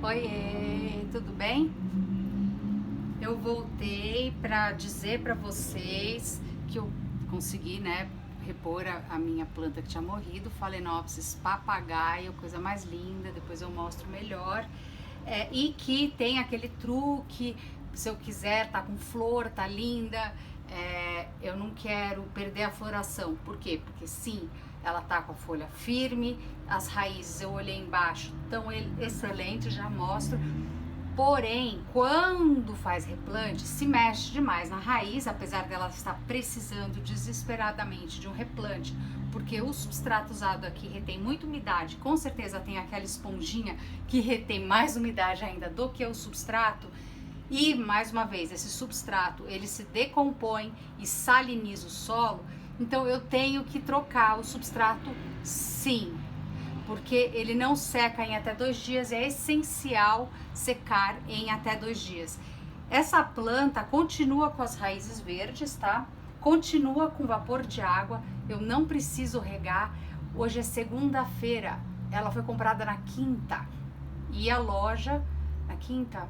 Oiê, tudo bem? Eu voltei para dizer para vocês que eu consegui, né, repor a minha planta que tinha morrido, Phalaenopsis papagaio, coisa mais linda, depois eu mostro melhor. E que tem aquele truque, se eu quiser, tá com flor, tá linda, eu não quero perder a floração. Por quê? Porque sim, ela tá com a folha firme, as raízes eu olhei embaixo, tão excelente, já mostro. Porém, quando faz replante, se mexe demais na raiz, apesar dela estar precisando desesperadamente de um replante, porque o substrato usado aqui retém muita umidade, com certeza tem aquela esponjinha que retém mais umidade ainda do que o substrato. E, mais uma vez, esse substrato, ele se decompõe e saliniza o solo, então eu tenho que trocar o substrato sim, porque ele não seca em até 2 dias, é essencial secar em até 2 dias. Essa planta continua com as raízes verdes, tá? Continua com vapor de água, eu não preciso regar. Hoje é segunda-feira, ela foi comprada na quinta, e a loja, na quinta,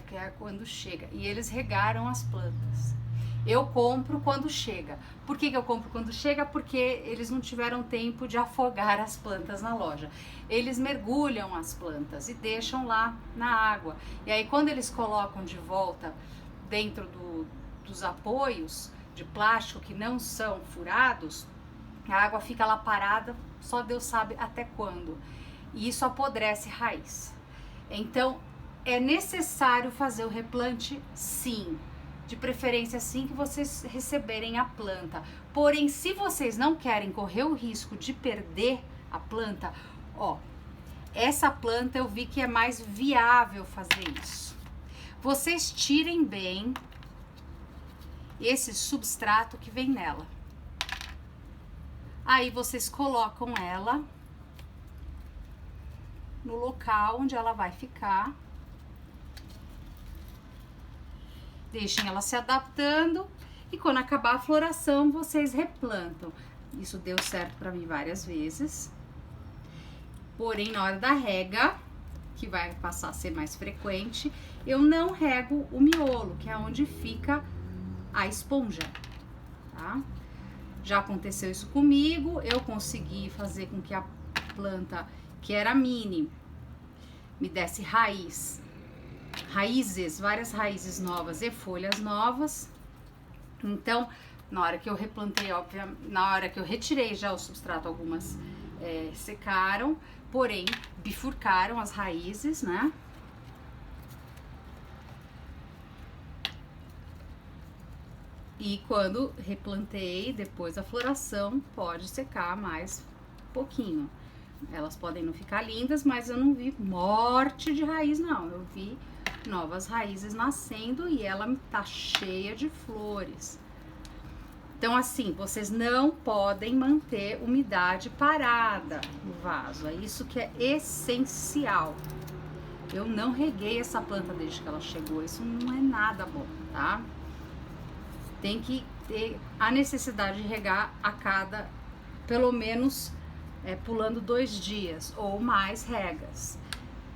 porque é quando chega, e eles regaram as plantas. Eu compro quando chega. Por que eu compro quando chega? Porque eles não tiveram tempo de afogar as plantas na loja. Eles mergulham as plantas e deixam lá na água. E aí quando eles colocam de volta dentro dos apoios de plástico que não são furados, a água fica lá parada, só Deus sabe até quando. E isso apodrece raiz. Então é necessário fazer o replante sim. De preferência assim que vocês receberem a planta. Porém, se vocês não querem correr o risco de perder a planta, essa planta eu vi que é mais viável fazer isso. Vocês tirem bem esse substrato que vem nela. Aí vocês colocam ela no local onde ela vai ficar. Deixem ela se adaptando e quando acabar a floração vocês replantam. Isso deu certo para mim várias vezes. Porém, na hora da rega, que vai passar a ser mais frequente, eu não rego o miolo, que é onde fica a esponja, tá? Já aconteceu isso comigo, eu consegui fazer com que a planta, que era mini, me desse raízes, várias raízes novas e folhas novas. Então, na hora que eu replantei, na hora que eu retirei já o substrato, algumas secaram, porém bifurcaram as raízes, né? E quando replantei, depois da floração, pode secar mais um pouquinho. Elas podem não ficar lindas, mas eu não vi morte de raiz, não. Eu vi novas raízes nascendo e ela tá cheia de flores. Então, assim, vocês não podem manter umidade parada no vaso. É isso que é essencial. Eu não reguei essa planta desde que ela chegou. Isso não é nada bom, tá? Tem que ter a necessidade de regar a cada, pelo menos, pulando 2 dias ou mais regas.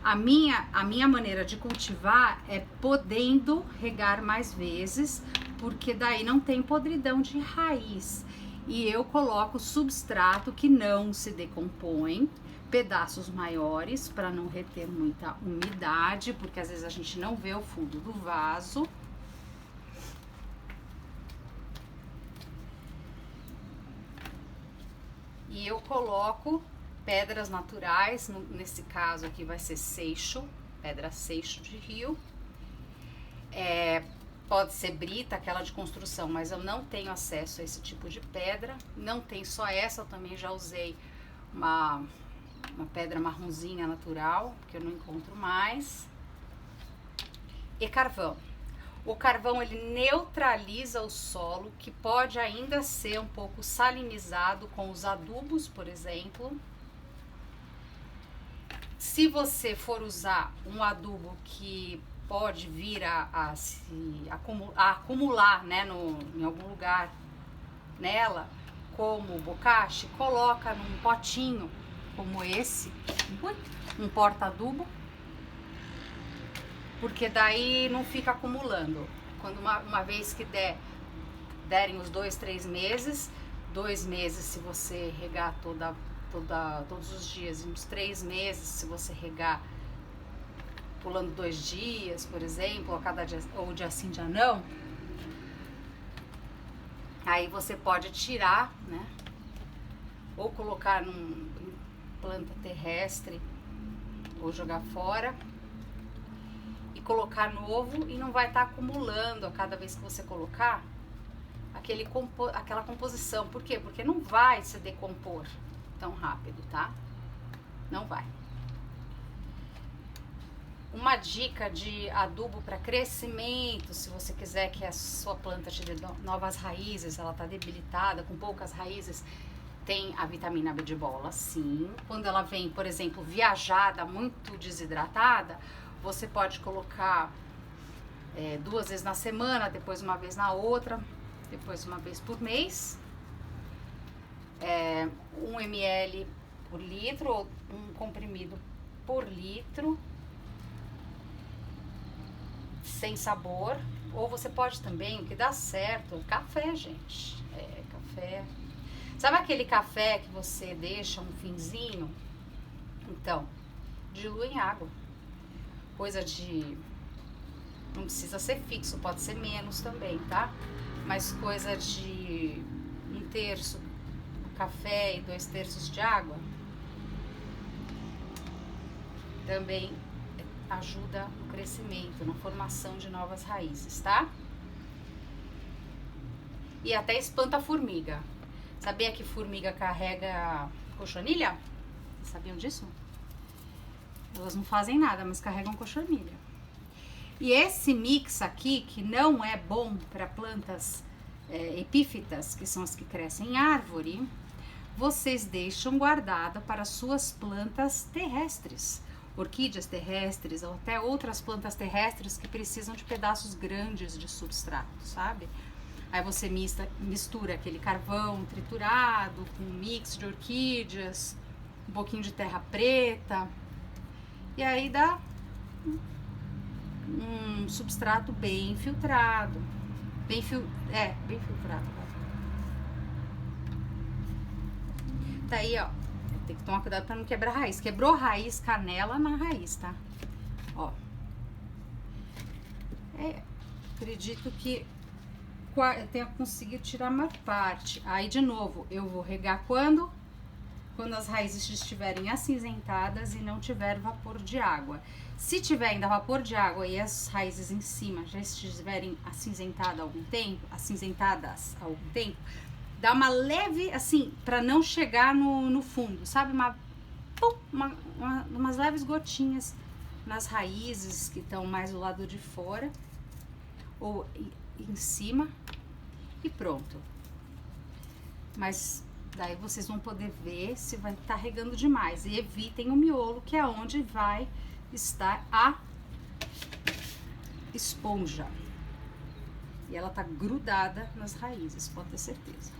A minha maneira de cultivar é podendo regar mais vezes, porque daí não tem podridão de raiz. E eu coloco substrato que não se decompõe, pedaços maiores para não reter muita umidade, porque às vezes a gente não vê o fundo do vaso. E eu coloco pedras naturais, nesse caso aqui vai ser seixo, pedra seixo de rio. Pode ser brita, aquela de construção, mas eu não tenho acesso a esse tipo de pedra. Não tem só essa, eu também já usei uma pedra marronzinha natural, que eu não encontro mais. E carvão. O carvão, ele neutraliza o solo, que pode ainda ser um pouco salinizado com os adubos, por exemplo. Se você for usar um adubo que pode vir a acumular, né, em algum lugar nela, como o bocashi, coloca num potinho como esse, um porta-adubo, porque daí não fica acumulando. Quando uma vez que derem os 2, 3 meses, 2 meses se você regar todos os dias, e uns 3 meses se você regar pulando 2 dias, por exemplo, a cada dia, ou dia sim, dia não, aí você pode tirar, né? Ou colocar em planta terrestre, ou jogar fora, e colocar novo, e não vai estar acumulando a cada vez que você colocar aquela composição. Por quê? Porque não vai se decompor tão rápido, tá? Não vai. Uma dica de adubo para crescimento, se você quiser que a sua planta te dê novas raízes, ela está debilitada, com poucas raízes, tem a vitamina B de bola, sim. Quando ela vem, por exemplo, viajada, muito desidratada, você pode colocar 2 vezes na semana, depois uma vez na outra, depois uma vez por mês. 1 ml por litro, ou um comprimido por litro, sem sabor. Ou você pode também, o que dá certo, café, gente. Café. Sabe aquele café que você deixa um finzinho? Então, dilui em água. Coisa de... não precisa ser fixo, pode ser menos também, tá? Mas coisa de 1/3 café e 2/3 de água também ajuda no crescimento, na formação de novas raízes, tá? E até espanta a formiga. Sabia que formiga carrega cochonilha? Vocês sabiam disso? Elas não fazem nada, mas carregam cochonilha. E esse mix aqui, que não é bom para plantas epífitas, que são as que crescem em árvore, vocês deixam guardada para suas plantas terrestres. Orquídeas terrestres ou até outras plantas terrestres que precisam de pedaços grandes de substrato, sabe? Aí você mistura aquele carvão triturado com um mix de orquídeas, um pouquinho de terra preta, e aí dá um substrato bem filtrado, bem filtrado. Daí, ó, tem que tomar cuidado para não quebrar a raiz. Quebrou a raiz, canela na raiz, tá? Ó. Acredito que eu tenha conseguido tirar a maior parte. Aí, de novo, eu vou regar quando? Quando as raízes estiverem acinzentadas e não tiver vapor de água. Se tiver ainda vapor de água e as raízes em cima já estiverem acinzentadas há algum tempo, dá uma leve, assim, para não chegar no fundo, sabe? Umas leves gotinhas nas raízes que estão mais do lado de fora ou em cima, e pronto. Mas daí vocês vão poder ver se vai estar regando demais. E evitem o miolo, que é onde vai estar a esponja. E ela tá grudada nas raízes, pode ter certeza.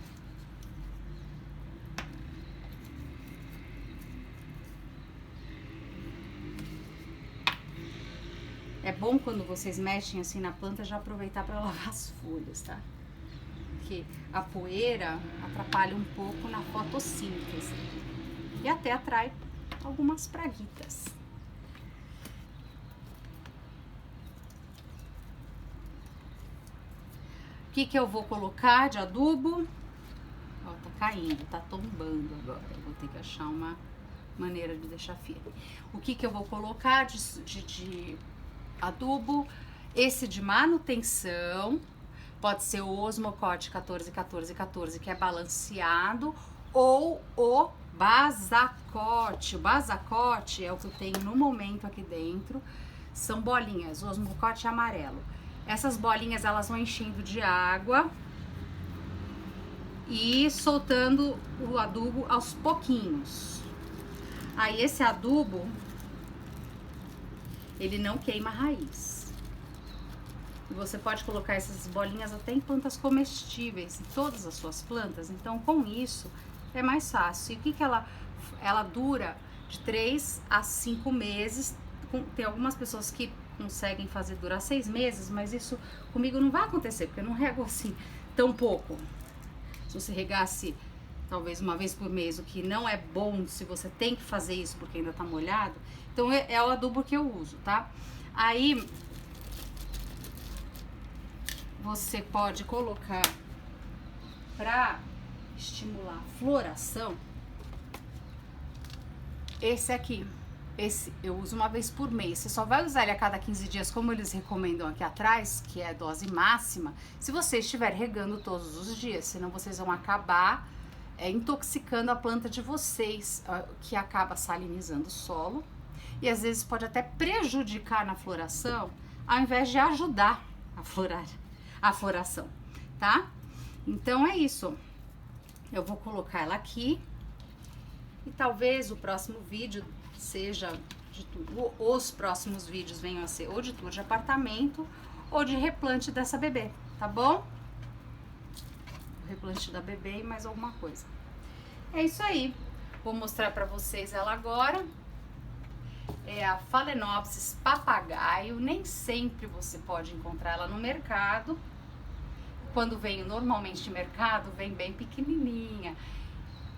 É bom quando vocês mexem assim na planta já aproveitar para lavar as folhas, tá? Porque a poeira atrapalha um pouco na fotossíntese e até atrai algumas praguitas. O que eu vou colocar de adubo? Ó, tá caindo, tá tombando agora. Eu vou ter que achar uma maneira de deixar firme. O que eu vou colocar de adubo? Esse de manutenção. Pode ser o Osmocote 14-14-14, que é balanceado, ou o Basacote. O Basacote é o que eu tenho no momento aqui dentro. São bolinhas, o Osmocote é amarelo. Essas bolinhas, elas vão enchendo de água e soltando o adubo aos pouquinhos. Aí esse adubo, ele não queima a raiz. E você pode colocar essas bolinhas até em plantas comestíveis, em todas as suas plantas. Então, com isso, é mais fácil. E o que ela ela dura de 3 a 5 meses. Tem algumas pessoas que conseguem fazer durar 6 meses, mas isso comigo não vai acontecer, porque eu não rego assim tão pouco. Se você regasse talvez uma vez por mês, o que não é bom se você tem que fazer isso porque ainda tá molhado, então é o adubo que eu uso, tá? Aí você pode colocar para estimular a floração esse aqui. Esse eu uso uma vez por mês. Você só vai usar ele a cada 15 dias, como eles recomendam aqui atrás, que é a dose máxima, se você estiver regando todos os dias, senão vocês vão acabar intoxicando a planta de vocês, que acaba salinizando o solo e às vezes pode até prejudicar na floração, ao invés de ajudar a floração, tá? Então é isso. Eu vou colocar ela aqui e talvez o próximo vídeo seja de tudo. Os próximos vídeos venham a ser ou de tour de apartamento ou de replante dessa bebê, tá bom? Replante da bebê e mais alguma coisa. É isso aí. Vou mostrar pra vocês ela agora. É a Phalaenopsis papagaio. Nem sempre você pode encontrar ela no mercado. Quando vem normalmente de mercado, vem bem pequenininha.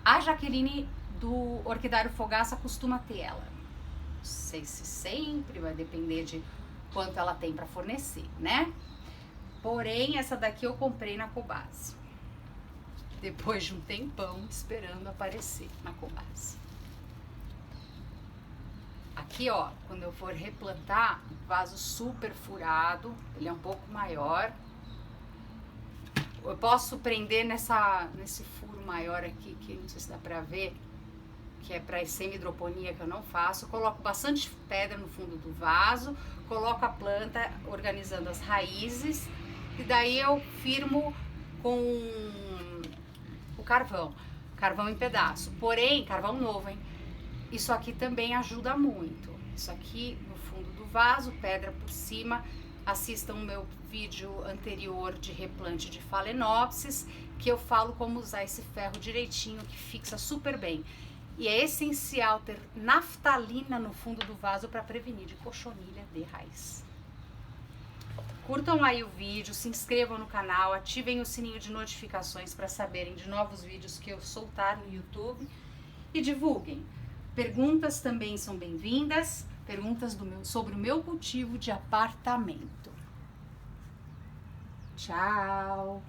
A Jaqueline do Orquidário Fogaça costuma ter ela. Não sei se sempre, vai depender de quanto ela tem para fornecer, né? Porém, essa daqui eu comprei na Cobase. Depois de um tempão esperando aparecer na Cobase. Aqui, ó, quando eu for replantar, vaso super furado, ele é um pouco maior. Eu posso prender nesse furo maior aqui, que não sei se dá pra ver, que é para semi-hidroponia, que eu não faço. Eu coloco bastante pedra no fundo do vaso, coloco a planta organizando as raízes e daí eu firmo com o carvão em pedaço. Porém, carvão novo, hein? Isso aqui também ajuda muito. Isso aqui no fundo do vaso, pedra por cima. Assistam o meu vídeo anterior de replante de Phalaenopsis, que eu falo como usar esse ferro direitinho, que fixa super bem. E é essencial ter naftalina no fundo do vaso para prevenir de cochonilha de raiz. Curtam aí o vídeo, se inscrevam no canal, ativem o sininho de notificações para saberem de novos vídeos que eu soltar no YouTube e divulguem. Perguntas também são bem-vindas, perguntas sobre o meu cultivo de apartamento. Tchau!